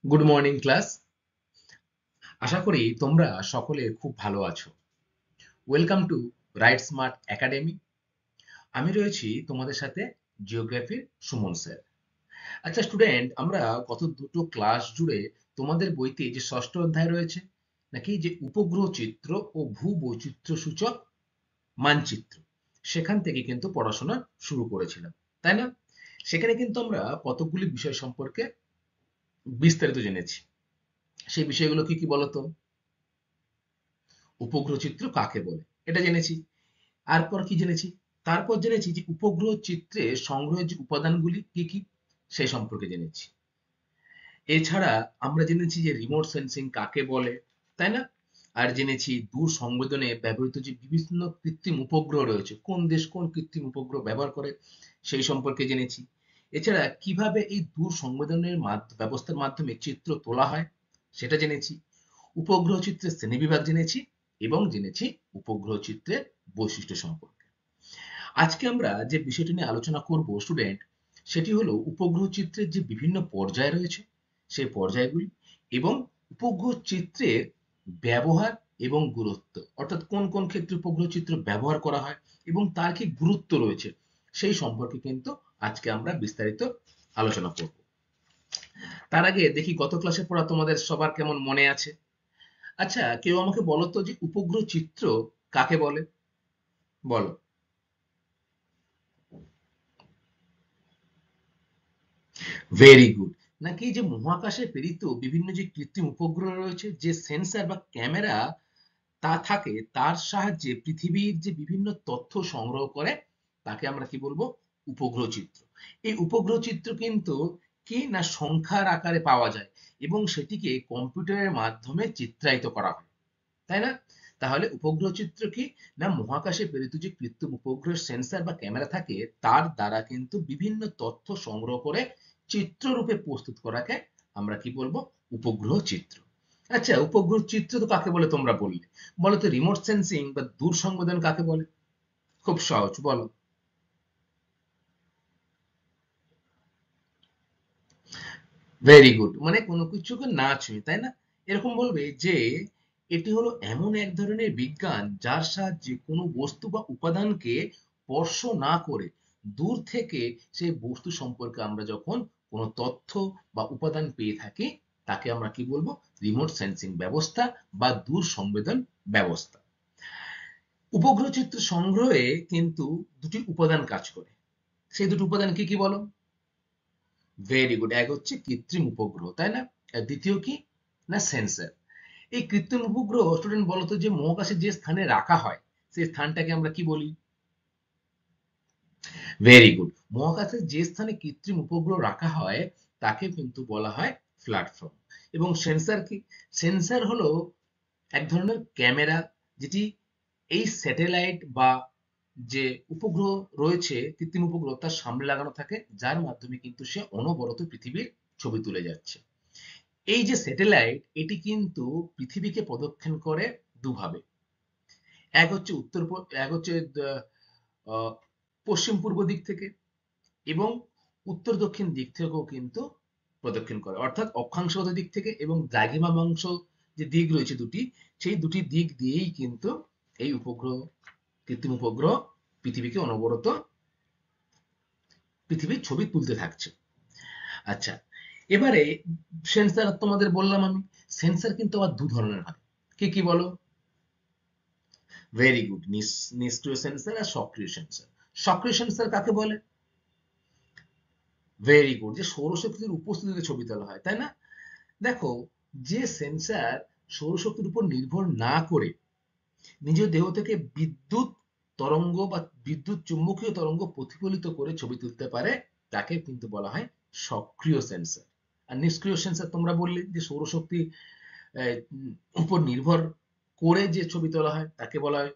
Good morning class. আশা করি তোমরা সকলে খুব ভালো আছো। Welcome to right smart academy. আমি রয়েছি তোমাদের সাথে জিওগ্রাফির সুমন স্যার। আচ্ছা স্টুডেন্ট, আমরা গত দুটো ক্লাস জুড়ে তোমাদের বইতে যে ষষ্ঠ অধ্যায় রয়েছে নাকি যে উপগ্রহ চিত্র ও ভূবৈচিত্র্য সূচক মানচিত্র, সেখান থেকে কিন্তু পড়াশোনা শুরু করেছিলাম, তাই না? সেখানে কিন্তু আমরা কতগুলি বিষয় সম্পর্কে বিস্তারিত জেনেছি। সেই বিষয়গুলো কি কি বলতো? উপগ্রহ চিত্র কাকে বলে এটা জেনেছি। তারপর কি জেনেছি? তারপর জেনেছি যে উপগ্রহ চিত্রে সংগ্রহের যে উপাদানগুলি কি কি, সেই সম্পর্কে জেনেছি। এছাড়া আমরা জেনেছি যে রিমোট সেন্সিং কাকে বলে, তাই না? আর জেনেছি দূর সংবেদনে ব্যবহৃত যে বিভিন্ন কৃত্রিম উপগ্রহ রয়েছে, কোন দেশ কোন কৃত্রিম উপগ্রহ ব্যবহার করে সেই সম্পর্কে জেনেছি। এছাড়া কিভাবে এই দূর সংবেদনের ব্যবস্থার মাধ্যমে চিত্র তোলা হয় সেটা জেনেছি। উপগ্রহ চিত্রের শ্রেণীবিভাগ জেনেছি এবং জেনেছি উপগ্রহ চিত্রের বৈশিষ্ট্য সম্পর্কে। আজকে আমরা যে বিষয়টি নিয়ে আলোচনা করব স্টুডেন্ট, সেটি হলো উপগ্রহ চিত্রের যে বিভিন্ন পর্যায় রয়েছে সেই পর্যায়গুলি এবং উপগ্রহ চিত্রের ব্যবহার এবং গুরুত্ব, অর্থাৎ কোন কোন ক্ষেত্রে উপগ্রহ চিত্র ব্যবহার করা হয় এবং তার কি গুরুত্ব রয়েছে সেই সম্পর্কে কিন্তু আজকে আমরা বিস্তারিত আলোচনা করব। তার আগে দেখি গত ক্লাসে পড়া তোমাদের সবার কেমন মনে আছে। আচ্ছা, কেউ আমাকে বলো তো যে উপগ্রহ চিত্র কাকে বলে? বলো। Very good. নাকি যে মহাকাশে প্রেরিত বিভিন্ন যে কৃত্রিম উপগ্রহ রয়েছে, যে সেন্সর বা ক্যামেরা তা থাকে, তার সাহায্যে পৃথিবীর যে বিভিন্ন তথ্য সংগ্রহ করে, তাকে আমরা কি বলবো? উপগ্রহ চিত্র। এই উপগ্রহ চিত্র কিন্তু কি না সংখ্যার আকারে পাওয়া যায় এবং সেটিকে কম্পিউটারের মাধ্যমে চিত্রায়িত করা হয়, তাই না? তাহলে উপগ্রহ চিত্র কি না মহাকাশে প্রেরিত যে কৃত্রিম উপগ্রহের সেন্সর বা ক্যামেরা থাকে, তার দ্বারা কিন্তু বিভিন্ন তথ্য সংগ্রহ করে চিত্ররূপে প্রস্তুত করাকে আমরা কি বলবো? উপগ্রহ চিত্র। আচ্ছা, উপগ্রহ চিত্র তো কাকে বলে তোমরা বললে, বলো তো রিমোট সেন্সিং বা দূর সংবেদন কাকে বলে? খুব সহজ, বলো। ভেরি গুড, মানে কোনো কিছুকে না ছুঁয়ে, তাই না? এরকম বলবে যে এটি হলো এমন এক ধরনের বিজ্ঞান যার সাহায্যে কোনো বস্তু বা উপাদানকে স্পর্শ না করে দূর থেকে সেই বস্তু সম্পর্কে আমরা যখন কোনো তথ্য বা উপাদান পেয়ে থাকি, তাকে আমরা কি বলবো? রিমোট সেন্সিং ব্যবস্থা বা দূর সংবেদন ব্যবস্থা। উপগ্রহ চিত্র সংগ্রহে কিন্তু দুটি উপাদান কাজ করে। সেই দুটি উপাদান কি কি বলো? Very good. এক হচ্ছে কৃত্রিম উপগ্রহ, তাই না? আর দ্বিতীয় কি না সেন্সর। এই কৃত্রিম উপগ্রহ স্টুডেন্ট বলতো যে মহাকাশে যে স্থানে রাখা হয় সেই স্থানটাকে আমরা কি বলি? Very good. মহাকাশে যে স্থানে কৃত্রিম উপগ্রহ রাখা হয় তাকে কিন্তু বলা হয় প্ল্যাটফর্ম। এবং সেন্সর কি? সেন্সর হলো এক ধরনের ক্যামেরা, যেটি এই স্যাটেলাইট বা যে উপগ্রহ রয়েছে কৃত্রিম উপগ্রহ তার সামনে লাগানো থাকে, যার মাধ্যমে কিন্তু সে অনবরত পৃথিবীর ছবি তুলে যাচ্ছে। এই যে স্যাটেলাইট, এটি কিন্তু পৃথিবীকে প্রদক্ষিণ করে দুভাবে। এক হচ্ছে এক হচ্ছে আহ, পশ্চিম পূর্ব দিক থেকে এবং উত্তর দক্ষিণ দিক থেকেও কিন্তু প্রদক্ষিণ করে, অর্থাৎ অক্ষাংশগত দিক থেকে এবং দ্রাঘিমাংশ যে দিক রয়েছে দুটি, সেই দুটি দিক দিয়েই কিন্তু এই উপগ্রহ, কৃত্রিম উপগ্রহ পৃথিবীকে অনবরত পৃথিবীর ছবি তুলতে থাকছে। আচ্ছা, এবারে সেন্সর তোমাদের বললাম আমি, সেন্সর কিন্তু আবার দু ধরনের হয়। কি কি বলো? Very good. নিষ্ক্রিয় সেন্সর আর সক্রিয় সেন্সর। সক্রিয় সেন্সর কাকে বলে? ভেরি গুড, যে সৌরশক্তির উপস্থিতিতে ছবি তোলা হয়, তাই না? দেখো, যে সেন্সর সৌরশক্তির উপর নির্ভর না করে নিজ দেহ থেকে বিদ্যুৎ তরঙ্গ বা বিদ্যুৎ চুম্বকীয় তরঙ্গ প্রতিফলিত করে ছবি তুলতে পারে, তাকে কিন্তু বলা হয় সক্রিয় সেন্সর। আর নিষ্ক্রিয় সেন্সর তোমরা বললে যে সৌরশক্তি উপর নির্ভর করে যে ছবি তোলা হয় তাকে বলা হয়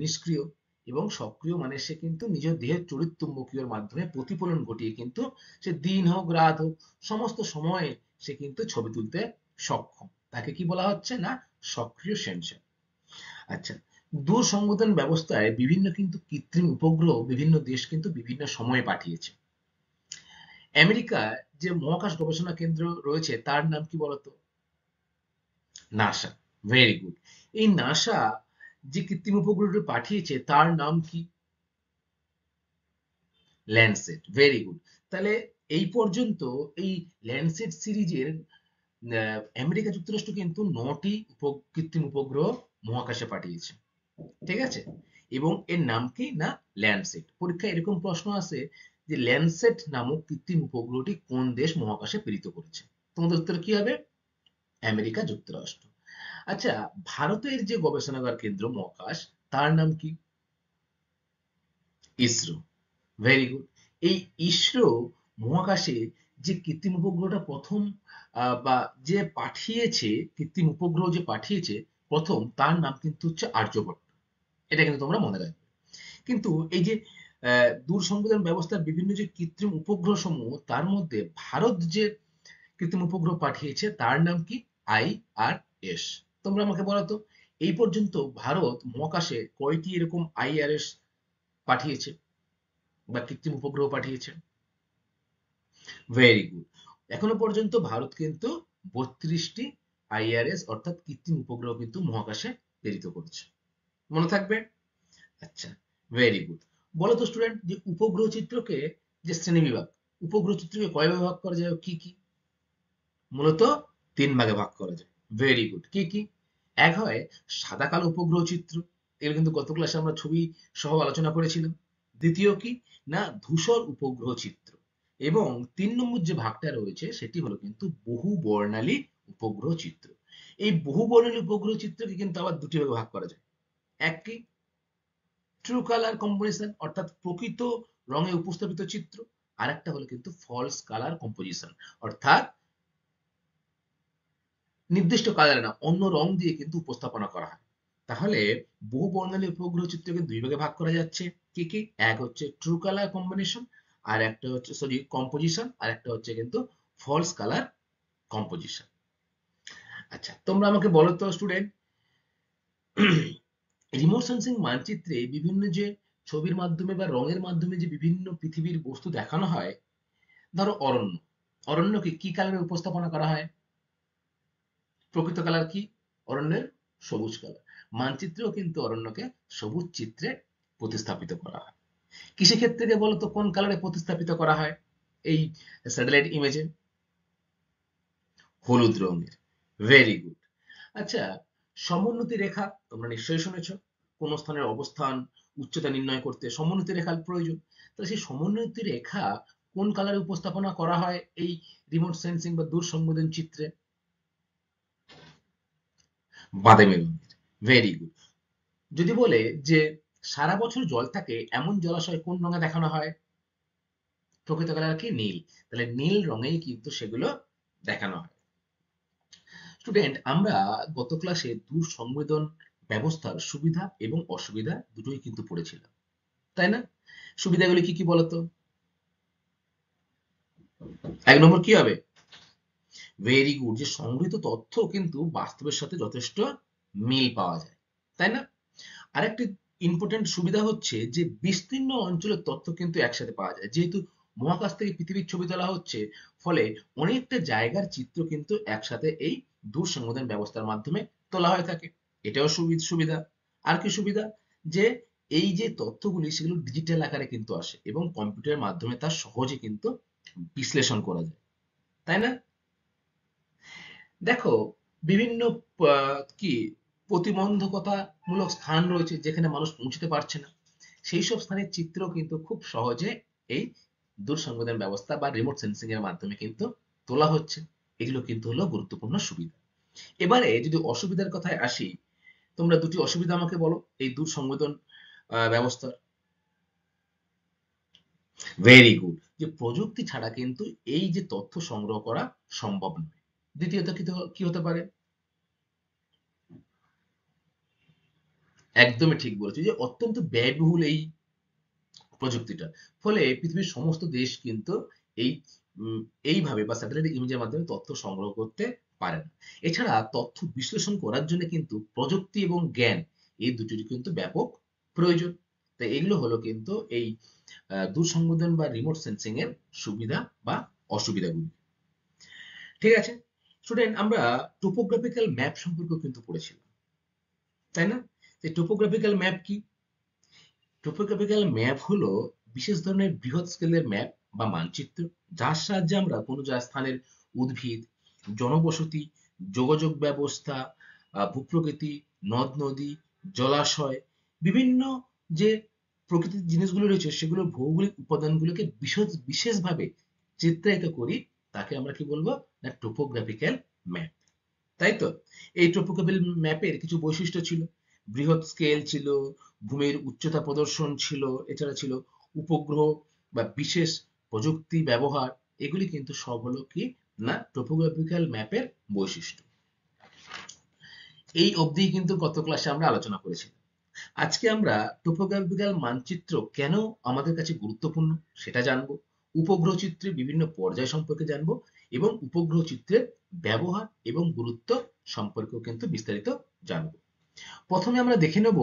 নিষ্ক্রিয়। এবং সক্রিয় মানে সে কিন্তু নিজ দেহের তড়িৎ চুম্বকীয়র মাধ্যমে প্রতিফলন ঘটিয়ে কিন্তু সে দিন হোক রাত হোক সমস্ত সময়ে সে কিন্তু ছবি তুলতে সক্ষম, তাকে কি বলা হচ্ছে না সক্রিয় সেন্সর। আচ্ছা, দূর সংবেদন ব্যবস্থায় বিভিন্ন কিন্তু কৃত্রিম উপগ্রহ বিভিন্ন দেশ কিন্তু বিভিন্ন সময়ে পাঠিয়েছে। আমেরিকা যে মহাকাশ গবেষণা কেন্দ্র রয়েছে তার নাম কি বলতো? নাসা। Very good. এই নাসা যে কৃত্রিম উপগ্রহটি পাঠিয়েছে তার নাম কি? ল্যান্ডসেট। Very good. তাহলে এই পর্যন্ত এই ল্যান্ডসেট সিরিজের আমেরিকা যুক্তরাষ্ট্র কিন্তু 9টি কৃত্রিম উপগ্রহ মহাকাশে পাঠিয়েছে। ঠিক আছে? এবং এর নাম কি? না ল্যান্ডসেট। পরীক্ষায় এরকম প্রশ্ন আসে যে ল্যান্ডসেট নামক কৃত্রিম উপগ্রহটি কোন দেশ মহাকাশে প্রেরিত করেছে? তোমাদের উত্তর কি হবে? আমেরিকা যুক্তরাষ্ট্র। আচ্ছা, ভারতের যে গবেষণাগার কেন্দ্র মহাকাশ তার নাম কি? ইসরো। Very good. এই ইসরো মহাকাশে যে কৃত্রিম উপগ্রহটা প্রথম বা যে পাঠিয়েছে, কৃত্রিম উপগ্রহ যে পাঠিয়েছে প্রথম, তার নাম কিন্তু হচ্ছে আর্যভট্ট। এটা কিন্তু তোমরা মনে রাখবে। কিন্তু এই যে দূর সংবেদন ব্যবস্থার বিভিন্ন যে কৃত্রিম উপগ্রহ সমূহ, তার মধ্যে ভারত যে কৃত্রিম উপগ্রহ পাঠিয়েছে তার নাম কি? IRS। তোমরা আমাকে বলো তো, এই পর্যন্ত ভারত মহাকাশে কয়টি এরকম IRS পাঠিয়েছে বা কৃত্রিম উপগ্রহ পাঠিয়েছে? Very good. এখনো পর্যন্ত ভারত কিন্তু 32টি IRS অর্থাৎ কৃত্রিম উপগ্রহ কিন্তু মহাকাশে প্রেরিত করেছে। মনে থাকবে? আচ্ছা, ভেরি গুড। বলো তো স্টুডেন্ট, যে উপগ্রহ চিত্রকে যে শ্রেণীবিভাগ, উপগ্রহ চিত্রকে কয় ভাগে ভাগ করা যায় কি কি? মূলত 3 ভাগে ভাগ করা যায়। Very good. কি কি? এক হয় সাদা কালো উপগ্রহ চিত্র, এগুলো কিন্তু গত ক্লাসে আমরা ছবি সহ আলোচনা করেছিলাম। দ্বিতীয় কি? না ধূসর উপগ্রহ চিত্র। এবং 3 নম্বর যে ভাগটা রয়েছে সেটি হলো কিন্তু বহু বর্ণালী উপগ্রহ চিত্র। এই বহু বর্ণালী উপগ্রহ চিত্রকে কিন্তু আবার দুটি ভাগে ভাগ করা যায়। এক কি? ট্রু কালার কম্পোজিশন অর্থাৎ প্রকৃত রঙে উপস্থাপিত চিত্র। আর একটা হলো কিন্তু ফলস কালার কম্পোজিশন অর্থাৎ নির্দিষ্ট কালারে না, অন্য রং দিয়ে কিন্তু উপস্থাপনা করা হয়। তাহলে বহু বর্ণালী উপগ্রহ চিত্রকে দুই ভাগে ভাগ করা যাচ্ছে। কি কি? এক হচ্ছে ট্রু কালার কম্বিনেশন, আর একটা হচ্ছে কম্পোজিশন, আর একটা হচ্ছে কিন্তু ফলস কালার কম্পোজিশন। আচ্ছা, তোমরা আমাকে বলো তো স্টুডেন্ট, রিমোট সেন্সিং মানচিত্রে বিভিন্ন যে ছবির মাধ্যমে বা রঙের মাধ্যমে যে বিভিন্ন পৃথিবীর বস্তু দেখানো হয়, ধরো অরণ্য, অরণ্যকে কি কালারে উপস্থাপনা করা হয়? প্রকৃত কালার কি অরণ্যের? সবুজ কালার। মানচিত্রেও কিন্তু অরণ্যকে সবুজ চিত্রে প্রতিস্থাপিত করা হয়। কৃষিক্ষেত্রে বলতো কোন কালারে প্রতিস্থাপিত করা হয় এই স্যাটেলাইট ইমেজে? হলুদ রঙের। Very good. আচ্ছা, সমোন্নতি রেখা তোমরা নিশ্চয়ই শুনেছ, কোন স্থানের অবস্থান উচ্চতা নির্ণয় করতে সমোন্নতি রেখার প্রয়োজন। তাহলে সেই সমোন্নতি রেখা কোন কালারে উপস্থাপনা করা হয় এই রিমোট সেন্সিং বা দূর সংবেদন চিত্রে? বাদামি রঙের। Very good. যদি বলে যে সারা বছর জল থাকে এমন জলাশয় কোন রঙে দেখানো হয়? প্রকৃত কালার কি? নীল। তাহলে নীল রঙেই কিন্তু সেগুলো দেখানো হয়। স্টুডেন্ট, আমরা গত ক্লাসে দূর সংবেদন ব্যবস্থার সুবিধা এবং অসুবিধা দুটোই কিন্তু পড়েছিলাম, তাই না? সুবিধাগুলি কি কি বলতো? এক নম্বর কি হবে? ভেরি গুড, যে সংগৃহীত তথ্য কিন্তু বাস্তবের সাথে যথেষ্ট মিল পাওয়া যায়, তাই না? আরেকটি ইম্পর্টেন্ট সুবিধা হচ্ছে যে বিস্তীর্ণ অঞ্চলের তথ্য কিন্তু একসাথে পাওয়া যায়, যেহেতু মহাকাশ থেকে পৃথিবীর ছবি তোলা হচ্ছে, ফলে অনেকটা জায়গার চিত্র কিন্তু একসাথে এই দূর সংবেদন ব্যবস্থার মাধ্যমে তোলা হয়ে থাকে। এটাও সুবিধা। আর কি সুবিধা? যে এই যে তথ্যগুলি সেগুলো ডিজিটাল আকারে কিন্তু আসে এবং কম্পিউটারের মাধ্যমে তা সহজে কিন্তু বিশ্লেষণ করা যায়, তাই না? দেখো, বিভিন্ন কি প্রতিবন্ধকতামূলক স্থান রয়েছে যেখানে মানুষ পৌঁছতে পারছে না, সেই সব স্থানের চিত্র কিন্তু খুব সহজে এই দূর সংবেদন ব্যবস্থা বা রিমোট সেন্সিং এর মাধ্যমে কিন্তু তোলা হচ্ছে। এগুলো কিন্তু হলো গুরুত্বপূর্ণ সুবিধা। এবারে যদি অসুবিধার কথায় আসি, তোমরা দুটি অসুবিধা আমাকে বলো এই দূর সংবেদন ব্যবস্থার। ভেরি গুড, যে প্রযুক্তি ছাড়া কিন্তু এই যে তথ্য সংগ্রহ করা সম্ভব নয়। দ্বিতীয়ত কি হতে পারে? একদমই ঠিক বলেছো, যে অত্যন্ত ব্যয়বহুল এই প্রযুক্তিটা। ফলে পৃথিবীর সমস্ত দেশ কিন্তু এই উম, এইভাবে বা স্যাটেলাইট ইমেজের মাধ্যমে তথ্য সংগ্রহ করতে পারে না। এছাড়া তথ্য বিশ্লেষণ করার জন্য কিন্তু প্রযুক্তি এবং জ্ঞান এই দুটির কিন্তু ব্যাপক প্রয়োজন। তাই এগুলো হলো কিন্তু এই দূর সংবেদন বা রিমোট সেন্সিং এর সুবিধা বা অসুবিধাগুলি। ঠিক আছে স্টুডেন্ট, আমরা টোপোগ্রাফিক্যাল ম্যাপ সম্পর্কেও কিন্তু পড়েছিলাম, তাই না? যে টোপোগ্রাফিক্যাল ম্যাপ কি? টোপোগ্রাফিক্যাল ম্যাপ হলো বিশেষ ধরনের বৃহৎ স্কেলের ম্যাপ বা মানচিত্র, যার সাহায্যে আমরা কোনো স্থানের উদ্ভিদ, জনবসতি, যোগাযোগ ব্যবস্থা, ভূপ্রকৃতি, নদ নদী, জলাশয়, বিভিন্ন যে প্রকৃতির জিনিসগুলো রয়েছে সেগুলোর ভৌগোলিক উপাদানগুলোকে বিশেষভাবে চিত্রায়িত করি, তাকে আমরা কি বলবো না টোপোগ্রাফিক্যাল ম্যাপ। তাই তো? এই টোপোগ্রাফিক্যাল ম্যাপের কিছু বৈশিষ্ট্য ছিল। বৃহৎ স্কেল ছিল, ভূমির উচ্চতা প্রদর্শন ছিল, এছাড়া ছিল উপগ্রহ বা বিশেষ প্রযুক্তি ব্যবহার। এগুলি কিন্তু সব হলো কি না টোপোগ্রাফিক্যাল ম্যাপের বৈশিষ্ট্য। এই অবধি কিন্তু গত ক্লাসে আমরা আলোচনা করেছি। আজকে আমরা টোপোগ্রাফিক্যাল মানচিত্র কেন আমাদের কাছে গুরুত্বপূর্ণ সেটা জানবো, উপগ্রহ চিত্রের বিভিন্ন পর্যায় সম্পর্কে জানবো এবং উপগ্রহ চিত্রের ব্যবহার এবং গুরুত্ব সম্পর্কেও কিন্তু বিস্তারিত জানবো। প্রথমে আমরা দেখে নেব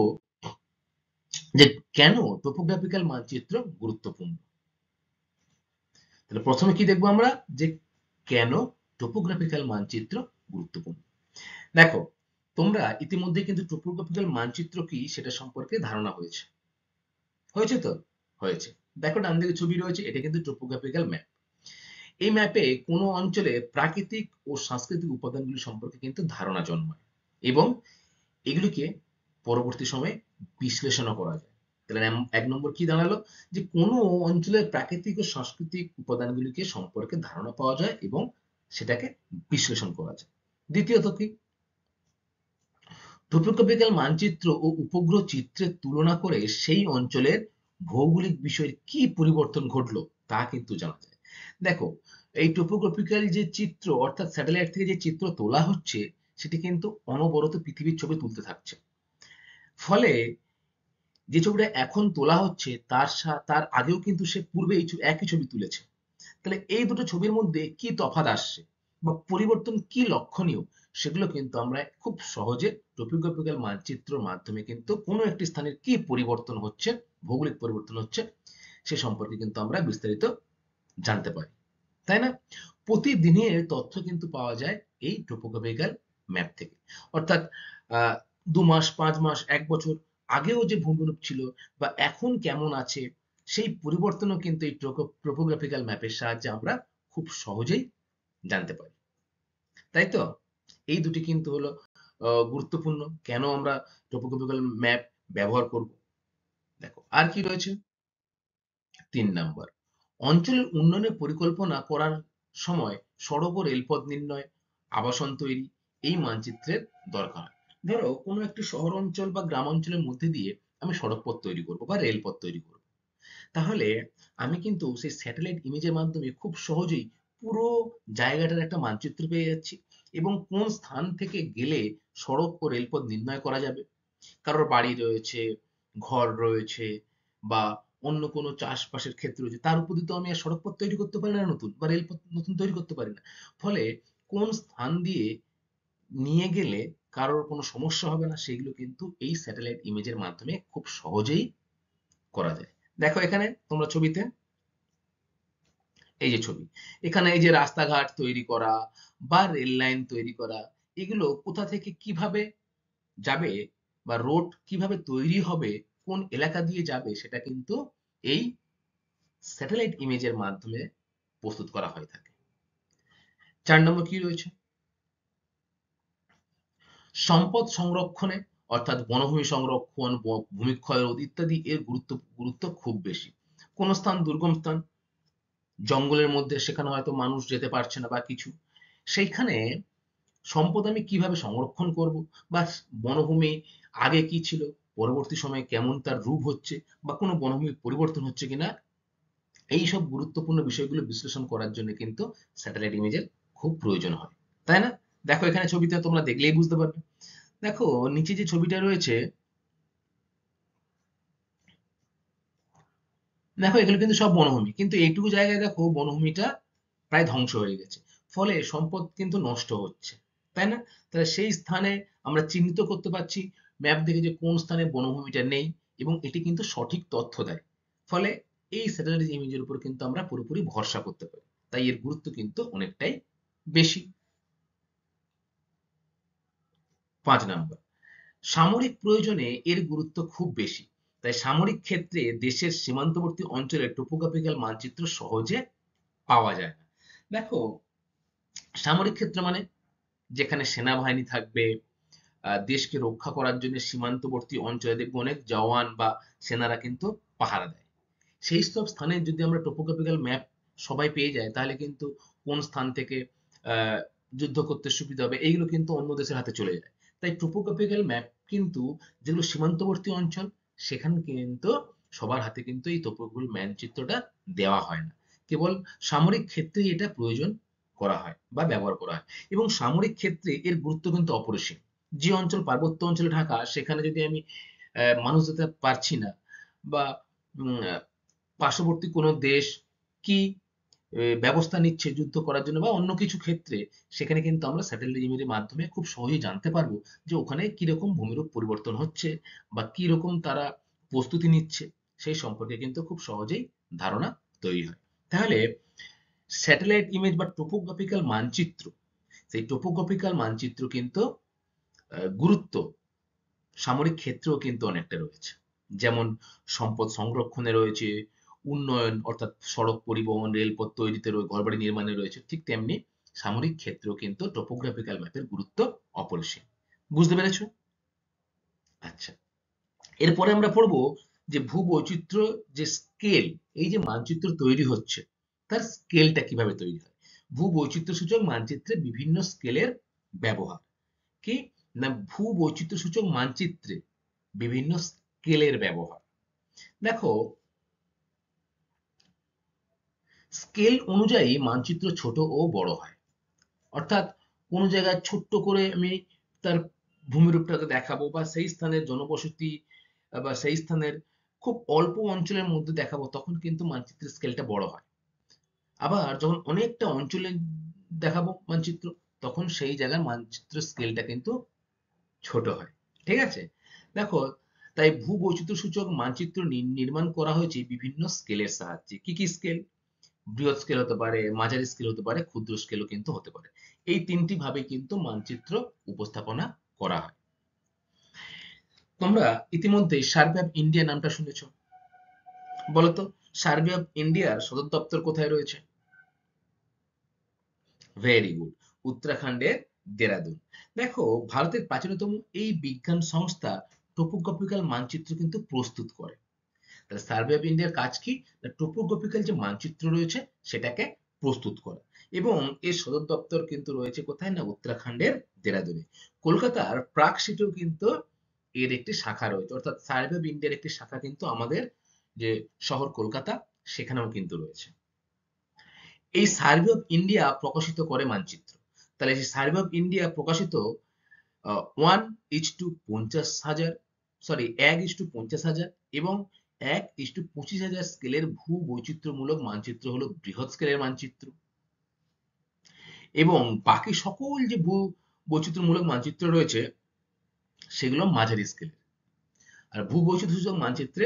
যে কেন টোপোগ্রাফিক্যাল মানচিত্র গুরুত্বপূর্ণ। তাহলে প্রথমে কি দেখবো আমরা যে কেন টোপোগ্রাফিক্যাল মানচিত্র গুরুত্বপূর্ণ। দেখো, তোমরা ইতিমধ্যে কিন্তু টোপোগ্রাফিক্যাল মানচিত্র কি সেটা সম্পর্কে ধারণা হয়েছে, হয়েছে তো? হয়েছে। দেখো ডান দিকে ছবি রয়েছে, এটা কিন্তু টোপোগ্রাফিক্যাল ম্যাপ। এই ম্যাপে কোনো অঞ্চলে প্রাকৃতিক ও সাংস্কৃতিক উপাদানগুলি সম্পর্কে কিন্তু ধারণা জন্মায় এবং এগুলিকে পরবর্তী সময়ে বিশ্লেষণও করা যায়। তাহলে এক নম্বর কি দাঁড়ালো যে কোনো অঞ্চলের প্রাকৃতিক ও সাংস্কৃতিক উপাদানগুলিকে সম্পর্কে ধারণা পাওয়া যায় এবং সেটাকে বিশ্লেষণ করা যায়। দ্বিতীয়ত কি, টোপোগ্রাফিক্যাল মানচিত্র ও উপগ্রহ চিত্রের তুলনা করে সেই অঞ্চলের ভৌগোলিক বিষয়ের কি পরিবর্তন ঘটলো তা কিন্তু জানা যায়। দেখো, এই টোপোগ্রাফিক্যাল যে চিত্র অর্থাৎ স্যাটেলাইট থেকে যে চিত্র তোলা হচ্ছে সেটি কিন্তু অনবরত পৃথিবীর ছবি তুলতে থাকছে। ফলে যে ছবিটা এখন তোলা হচ্ছে তার আগেও কিন্তু সে পূর্বে একই ছবি তুলেছে। তাহলে এই দুটো ছবির মধ্যে কি তফাৎ আসছে বা পরিবর্তন কি লক্ষণীয় সেগুলো কিন্তু আমরা খুব সহজে টোপোগ্রাফিক্যাল মানচিত্রের মাধ্যমে কিন্তু কোনো একটি স্থানের কি পরিবর্তন হচ্ছে, ভৌগোলিক পরিবর্তন হচ্ছে সে সম্পর্কে কিন্তু আমরা বিস্তারিত জানতে পারি, তাই না? প্রতিদিনের তথ্য কিন্তু পাওয়া যায় এই টোপোগ্রাফিক্যাল ম্যাপ থেকে। অর্থাৎ 2 মাস, 5 মাস, 1 বছর আগেও যে ভূমিরূপ ছিল বা এখন কেমন আছে সেই পরিবর্তনও কিন্তু এই টোপোগ্রাফিক্যাল ম্যাপের সাহায্যে আমরা খুব সহজেই জানতে পারি, তাই তো? এই দুটি কিন্তু হলো গুরুত্বপূর্ণ কেন আমরা টোপোগ্রাফিক্যাল ম্যাপ ব্যবহার করব। দেখো আর কি রয়েছে, 3 নাম্বার, অঞ্চলের উন্নয়নের পরিকল্পনা করার সময় সড়ক ও রেলপথ নির্ণয়, আবাসন তৈরি এই মানচিত্রের দরকার হয়। ধরো কোনো একটি শহর অঞ্চল বা গ্রাম অঞ্চলের মধ্যে দিয়ে আমি সড়কপথ তৈরি করব বা রেলপথ তৈরি করব, তাহলে আমি কিন্তু সেই স্যাটেলাইট ইমেজের মাধ্যমে খুব সহজেই পুরো জায়গাটার একটা মানচিত্র পেয়ে যাচ্ছি এবং কোন স্থান থেকে গেলে সড়ক ও রেলপথ নির্ণয় করা যাবে। কারোর বাড়ি রয়েছে, ঘর রয়েছে বা অন্য কোনো চাষবাসের ক্ষেত্র রয়েছে, তার উপর দিয়ে তো আমি আর সড়কপথ তৈরি করতে পারি না নতুন বা রেলপথ নতুন তৈরি করতে পারি না। ফলে কোন স্থান দিয়ে নিয়ে গেলে কারোর কোনো সমস্যা হবে না সেগুলো কিন্তু এই স্যাটেলাইট ইমেজের মাধ্যমে খুব সহজেই করা যায়। দেখো এখানে তোমরা ছবিতে, এই যে ছবি, এখানে এই যে রাস্তাঘাট তৈরি করা বা রেল লাইন তৈরি করা, এগুলো কোথা থেকে কিভাবে যাবে বা রোড কিভাবে তৈরি হবে, কোন এলাকা দিয়ে যাবে সেটা কিন্তু এই স্যাটেলাইট ইমেজের মাধ্যমে প্রস্তুত করা হয়ে থাকে। 4 নম্বর কি রয়েছে, সম্পদ সংরক্ষণে অর্থাৎ বনভূমি সংরক্ষণ, ভূমিক্ষয় রোধ ইত্যাদি এর গুরুত্ব খুব বেশি। কোন স্থান দুর্গম স্থান, জঙ্গলের মধ্যে, সেখানে হয়তো মানুষ যেতে পারছে না বা কিছু, সেইখানে সম্পদ আমি কিভাবে সংরক্ষণ করব বা বনভূমি আগে কি ছিল, পরবর্তী সময়ে কেমন তার রূপ হচ্ছে বা কোনো বনভূমির পরিবর্তন হচ্ছে কিনা, এই সব গুরুত্বপূর্ণ বিষয়গুলো বিশ্লেষণ করার জন্য কিন্তু স্যাটেলাইট ইমেজের খুব প্রয়োজন হয়, তাই না? দেখো এখানে ছবিতে তোমরা দেখলেই বুঝতে পারবে। দেখো নিচে যে ছবিটা রয়েছে, দেখো এগুলো কিন্তু সব বনভূমি, কিন্তু এইটুকু জায়গায় দেখো বনভূমিটা প্রায় ধ্বংস হয়ে গেছে, ফলে সম্পদ কিন্তু নষ্ট হচ্ছে, তাই না? তাহলে সেই স্থানে আমরা চিহ্নিত করতে পারছি ম্যাপ দেখে যে কোন স্থানে বনভূমিটা নেই এবং এটি কিন্তু সঠিক তথ্য দেয়। ফলে এই স্যাটেলাইট ইমেজের উপর কিন্তু আমরা পুরোপুরি ভরসা করতে পারি। তাই এর গুরুত্ব কিন্তু অনেকটাই বেশি। 5 নম্বর, সামরিক প্রয়োজনে এর গুরুত্ব খুব বেশি। তাই সামরিক ক্ষেত্রে দেশের সীমান্তবর্তী অঞ্চলের টোপোগ্রাফিক্যাল মানচিত্র সহজে পাওয়া যায় না। দেখো, সামরিক ক্ষেত্র মানে যেখানে সেনাবাহিনী থাকবে, দেশকে রক্ষা করার জন্য সীমান্তবর্তী অঞ্চলে দেখবো অনেক জওয়ান বা সেনারা কিন্তু পাহারা দেয়। সেই সব স্থানে যদি আমরা টোপোগ্রাফিক্যাল ম্যাপ সবাই পেয়ে যায়, তাহলে কিন্তু কোন স্থান থেকে আহ, যুদ্ধ করতে সুবিধা হবে এইগুলো কিন্তু অন্য দেশের হাতে চলে যায়। তাই টোপোগ্রাফিক্যাল ম্যাপ কিন্তু যেগুলো সীমান্তবর্তী অঞ্চল, সেখানে কিন্তু সবার হাতে কিন্তু এই টোপোগ্রাফিক্যাল মানচিত্রটা দেওয়া হয় না। কেবল সামরিক ক্ষেত্রেই এটা প্রয়োজন করা হয় বা ব্যবহার করা হয়, এবং সামরিক ক্ষেত্রে এর গুরুত্ব কিন্তু অপরিসীম। যে অঞ্চল পার্বত্য অঞ্চলে ঢাকা, সেখানে যদি আমি মানুষ যেতে পারছি না, বা উম, আহ, পার্শ্ববর্তী কোনো দেশ কি ব্যবস্থা নিচ্ছে যুদ্ধ করার জন্য বা অন্য কিছু ক্ষেত্রে, সেখানে কিন্তু আমরা স্যাটেলাইট ইমেজের মাধ্যমে খুব সহজেই জানতে পারবো যে ওখানে কিরকম ভূমিরূপ পরিবর্তন হচ্ছে বা কিরকম তারা প্রস্তুতি নিচ্ছে, সেই সম্পর্কে কিন্তু খুব সহজেই ধারণা তৈরি হয়। তাহলে স্যাটেলাইট ইমেজ বা টোপোগ্রাফিক্যাল মানচিত্র, সেই টোপোগ্রাফিক্যাল মানচিত্র কিন্তু গুরুত্ব সামরিক ক্ষেত্রেও কিন্তু অনেকটা রয়েছে। যেমন সম্পদ সংরক্ষণে রয়েছে, উন্নয়ন অর্থাৎ সড়ক পরিবহন, রেলপথ তৈরিতে, ঘরবাড়ি নির্মাণে রয়েছে, ঠিক তেমনি সামরিক ক্ষেত্রেও কিন্তু টোপোগ্রাফিক্যাল ম্যাপের গুরুত্ব অপরিসীম। বুঝতে পেরেছো? আচ্ছা, এরপরে আমরা পড়বো যে ভূবৈচিত্র্য, যে স্কেল, এই যে মানচিত্র তৈরি হচ্ছে তার স্কেলটা কিভাবে তৈরি হয়। ভূবৈচিত্র্য সূচক মানচিত্রে বিভিন্ন স্কেলের ব্যবহার। কি না, ভূবৈচিত্র্য সূচক মানচিত্রে বিভিন্ন স্কেলের ব্যবহার। দেখো, স্কেল অনুযায়ী মানচিত্র ছোট ও বড় হয়। অর্থাৎ কোনো জায়গায় ছোট্ট করে আমি তার ভূমিরূপটাকে দেখাবো, বা সেই স্থানের জনবসতি বা সেই স্থানের খুব অল্প অঞ্চলের মধ্যে দেখাবো, তখন কিন্তু মানচিত্রের স্কেলটা বড় হয়। আবার যখন অনেকটা অঞ্চলে দেখাবো মানচিত্র, তখন সেই জায়গার মানচিত্র স্কেলটা কিন্তু ছোট হয়। ঠিক আছে? দেখো, তাই ভূবৈচিত্র্য সূচক মানচিত্র নির্মাণ করা হয়েছে বিভিন্ন স্কেলের সাহায্যে। কি কি স্কেল? বৃহৎ স্কেল হতে পারে, মাঝারি স্কেল হতে পারে, ক্ষুদ্র স্কেলও কিন্তু হতে পারে। এই তিনটি ভাবে কিন্তু মানচিত্র উপস্থাপনা করা হয়। তোমরা ইতিমধ্যে সার্ভে অফ ইন্ডিয়া নামটা শুনেছ। বলতো, সার্ভে অফ ইন্ডিয়ার সদর দপ্তর কোথায় রয়েছে? ভেরি গুড, উত্তরাখণ্ডের দেরাদুন। দেখো, ভারতের প্রাচীনতম এই বিজ্ঞান সংস্থা টোপোগ্রাফিক্যাল মানচিত্র কিন্তু প্রস্তুত করে। তাহলে সার্ভে অফ ইন্ডিয়ার কাজ কি? না, টোপোগ্রাফিক্যাল যে মানচিত্র রয়েছে সেটাকে প্রস্তুত করা। এবং এর সদর দপ্তর কিন্তু রয়েছে কোথায়? না, উত্তরাখণ্ডের দেরাদুনে। কলকাতার প্রাগ সিটিও কিন্তু এর একটি শাখা রয়েছে, অর্থাৎ সার্ভে অফ ইন্ডিয়ার একটি শাখা কিন্তু আমাদের যে শহর কলকাতা, সেখানেও কিন্তু রয়েছে। এই সার্ভে অফ ইন্ডিয়া প্রকাশিত করে মানচিত্র। তাহলে সেই সার্ভে অফ ইন্ডিয়া প্রকাশিত 1:50,000, সরি 1:50,000 এবং 1:25,000 স্কেলের ভূ বৈচিত্র্যমূলক মানচিত্র হলো বৃহৎ স্কেলের মানচিত্র, এবং বাকি সকল যে ভূ বৈচিত্র্যমূলক মানচিত্র রয়েছে সেগুলো মাঝারি স্কেলের। আর ভূ বৈচিত্র্যসূচক মানচিত্রে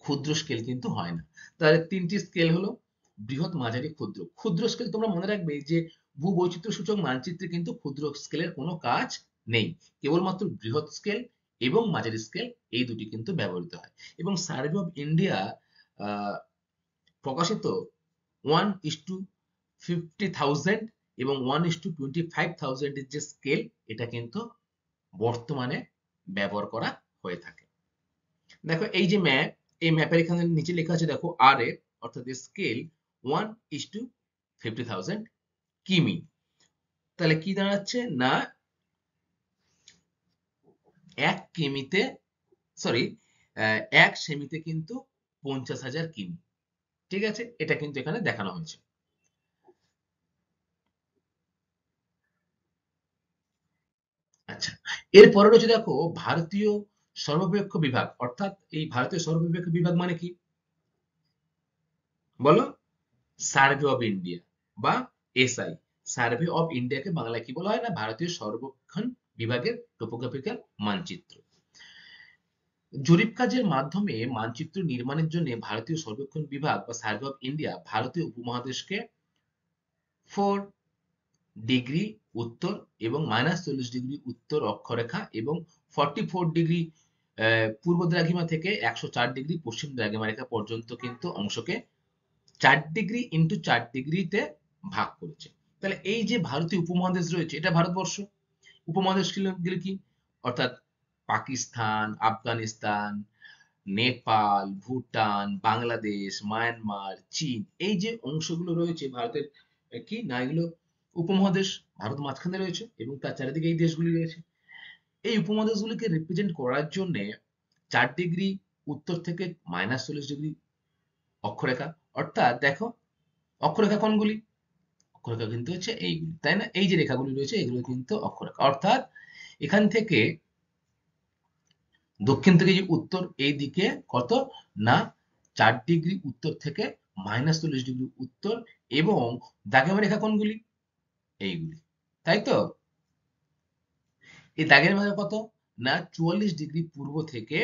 ক্ষুদ্র স্কেল কিন্তু হয় না। তাহলে তিনটি স্কেল হলো বৃহৎ, মাঝারি, ক্ষুদ্র। ক্ষুদ্র স্কেল তোমরা মনে রাখবে যে ভূবৈচিত্র্য সূচক মানচিত্রে কিন্তু ক্ষুদ্র স্কেলের কোনো কাজ নেই, কেবলমাত্র বৃহৎ স্কেল এবং মাঝারি স্কেল এই দুটি কিন্তু ব্যবহৃত হয়। এবং সার্ভে অফ ইন্ডিয়া প্রকাশিত 1:50,000 এবং 1:25,000 এর যে স্কেল, এটা কিন্তু বর্তমানে ব্যবহার করা হয়ে থাকে। দেখো, এই যে ম্যাপ, এই ম্যাপের এখানে নিচে লেখা আছে, দেখো আর এ, অর্থাৎ স্কেল 1:50,000 কিমি। তাহলে কি দাঁড়াচ্ছে না, 1 কিমিতে, সরি 1 সেমিতে কিন্তু 50,000 কিমি। ঠিক আছে, এটা কিন্তু এখানে দেখানো হয়েছে। আচ্ছা, এরপরে রয়েছে দেখো ভারতীয় সর্বপেক্ষ বিভাগ। অর্থাৎ এই ভারতীয় সর্বপেক্ষ বিভাগ মানে কি বলো? সার্ভে অফ ইন্ডিয়া বা এসআই। সার্ভে অফ ইন্ডিয়াকে বাংলায় কি বলা হয়? না, ভারতীয় সর্বেক্ষণ বিভাগের টোপোগ্রাফিক্যাল মানচিত্র। জরিপ কাজের মাধ্যমে মানচিত্র নির্মাণের জন্য ভারতীয় সর্বেক্ষণ বিভাগ বা সার্ভে অফ ইন্ডিয়া ভারতীয় উপমহাদেশকে ডিগ্রি উত্তর এবং -40° উত্তর অক্ষরেখা এবং 44° পূর্ব দ্রাঘিমা থেকে 104° পশ্চিম দ্রাঘিমা রেখা পর্যন্ত কিন্তু অংশকে 4° ইন্টু 4°তে ভাগ করেছে। তাহলে এই যে ভারতীয় উপমহাদেশ রয়েছে এটা ভারতবর্ষ। উপমহাদেশ গুলো কি? অর্থাৎ পাকিস্তান, আফগানিস্তান, নেপাল, ভুটান, বাংলাদেশ, মায়ানমার, চীন, এই যে অংশগুলো রয়েছে ভারতের কি না, এগুলো উপমহাদেশ। ভারত মাঝখানে রয়েছে এবং তার চারিদিকে এই দেশগুলি রয়েছে। এই উপমহাদেশগুলিকে রিপ্রেজেন্ট করার জন্য 4° উত্তর থেকে -40° অক্ষরেখা। অর্থাৎ দেখো অক্ষরেখা কোনগুলি? অক্ষরেখা কিন্তু হচ্ছে এইগুলি, তাই না? এই যে রেখাগুলি রয়েছে এগুলো কিন্তু অক্ষরেখা। অর্থাৎ এখান থেকে দক্ষিণ থেকে যে উত্তর এই দিকে কত না 4° উত্তর থেকে -40° উত্তর, এবং দ্রাঘিমা রেখা কোনগুলি? এইগুলি, তাই তো? এই দাগের রেখা কত না 44° পূর্ব থেকে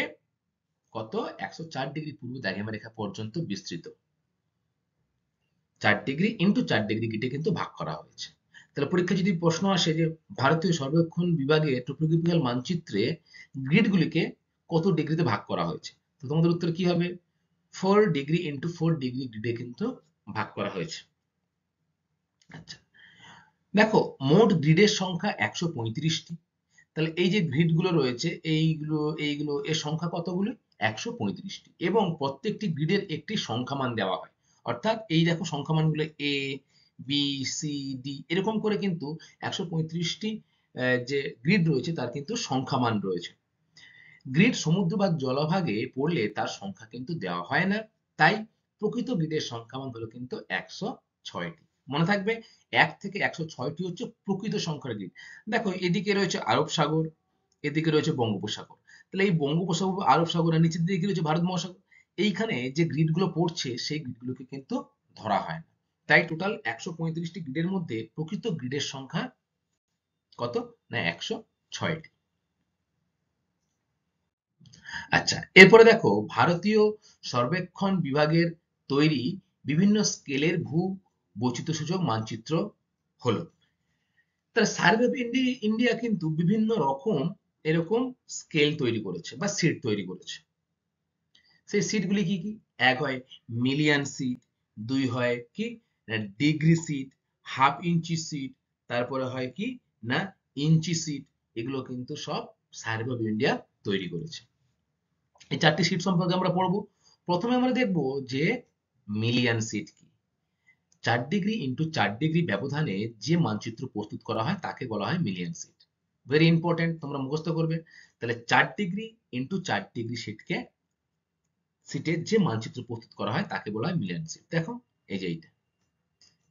কত 104° পূর্ব দ্রাঘিমা রেখা পর্যন্ত বিস্তৃত। 4° ইন্টু 4° কেটে কিন্তু ভাগ করা হয়েছে। তাহলে পরীক্ষায় যদি প্রশ্ন আসে যে ভারতীয় সর্বেক্ষণ বিভাগে টোপোগ্রাফিক্যাল মানচিত্রে গ্রিডগুলিকে কত ডিগ্রিতে ভাগ করা হয়েছে, তো তোমাদের উত্তর কি হবে? 4° ইন্টু 4° গ্রিডে কিন্তু ভাগ করা হয়েছে। আচ্ছা, দেখো মোট গ্রিডের সংখ্যা 135টি। তাহলে এই যে গ্রিডগুলো রয়েছে এইগুলো এর সংখ্যা কতগুলো? 135টি, এবং প্রত্যেকটি গ্রিডের একটি সংখ্যামান দেওয়া হয়। অর্থাৎ এই দেখো সংখ্যামানগুলো এ বি সি ডি এরকম করে কিন্তু 135টি যে গ্রিড রয়েছে তার কিন্তু সংখ্যামান রয়েছে। গ্রিড সমুদ্র বা জলভাগে পড়লে তার সংখ্যা কিন্তু দেওয়া হয় না, তাই প্রকৃত গ্রিডের সংখ্যামান হলো কিন্তু 106টি। মনে থাকবে 1 থেকে 106টি হচ্ছে প্রকৃত সংখ্যার গ্রিড। দেখো এদিকে রয়েছে আরব সাগর, এদিকে রয়েছে বঙ্গোপসাগর। তাহলে এই বঙ্গোপসাগর, আরব সাগর আর নিচের দিকে রয়েছে ভারত মহাসাগর। এইখানে যে গ্রিডগুলো পড়ছে সেই গ্রিডগুলোকে কিন্তু ধরা হয় না। তাই টোটাল 135টি গ্রিডের মধ্যে প্রকৃত গ্রিডের সংখ্যা কত না 106টি। আচ্ছা, এরপরে দেখো ভারতীয় সর্বেক্ষণ বিভাগের তৈরি বিভিন্ন স্কেলের ভূ বৈচিত্র্যসূচক মানচিত্র হলো। তাহলে সার্ভে অফ ইন্ডিয়া কিন্তু বিভিন্ন রকম এরকম স্কেল তৈরি করেছে বা সিট তৈরি করেছে। সেই সিটগুলি কি কি? এক হয় মিলিয়ন সিট, দুই হয় কি না degree sheet, half inch sheet, তারপরে হয় কি না ইঞ্চি সিট। এগুলো কিন্তু সব সার্ভে অফ ইন্ডিয়া তৈরি করেছে। এই 4টি সিট সম্পর্কে আমরা পড়বো। প্রথমে আমরা দেখব যে মিলিয়ন সিট কি। 4° ইন্টু 4° ব্যবধানে যে মানচিত্র প্রস্তুত করা হয় তাকে বলা হয় মিলিয়ন সিট। ভেরি ইম্পর্টেন্ট, তোমরা মুখস্থ করবে। তাহলে 4° ইন্টু 4° সিটে যে মানচিত্র প্রস্তুত করা হয় তাকে বলা হয় মিলিয়ন সিট। দেখো এই যে এইটা